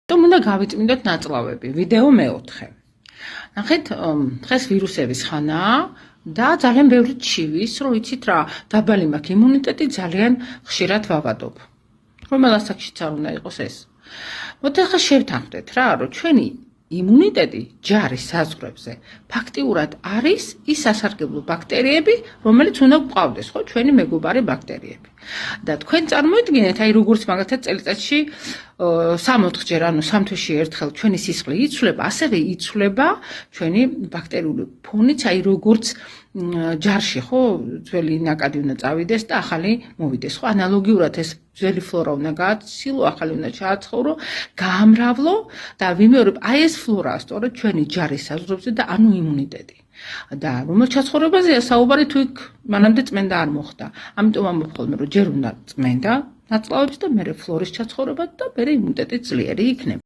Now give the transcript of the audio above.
რომ უნდა გავიწმინდოთ ნაწლავები. ვიდეო მეოთხე. ნახეთ, დღეს ვირუსების ხანაა და ძალიან ბევრი ჩივის, რომ იცით რა, დაბალი მაქვს იმუნიტეტი, ძალიან ხშირად ვაბადობ. რომელ ასაკშიც არ უნდა იყოს ეს. მოდით ახლა შევთანხმდეთ რა, რომ ჩვენი იმუნიტეტი ჯარის საზღვრებზე ფაქტიურად არის ის სასარგებლო ბაქტერიები, რომელიც უნდა გვყავდეს, ხო, ჩვენი მეგობარი ბაქტერიები. და თქვენ წარმოიდგინეთ, აი როგორც მაგალითად წელიწადში 3-4ჯერ, ანუ 3 თვეში ერთხელ ჩვენი სისხლი იცვლება, ასევე იცვლება ჩვენი ბაქტერიული ფონიც, აი როგორც ჯარში, ხო, ძველი ნაკადი უნდა წავიდეს და ახალი მოვიდეს, ხო, ანალოგიურად ეს ძველი ფლორა უნდა გააცილო, ახალი უნდა ჩააცხოვრო, გაამრავლო და ვიმეორებ, აი ეს ფლორაა სწორედ ჩვენი ჯარის საზღვრებზე და ანუ იმუნიტეტი. და რომელ ჩაცხოვრებაზეა საუბარი, თუ იქ მანამდე წმენდა არ მოხდა. ამიტომ ამბობ ხოლმე, რომ ჯერ უნდა წმენდა ნაწლავებს და მერე ფლორის ჩაცხოვრება და მერე იმუნიტეტი ძლიერი იქნება.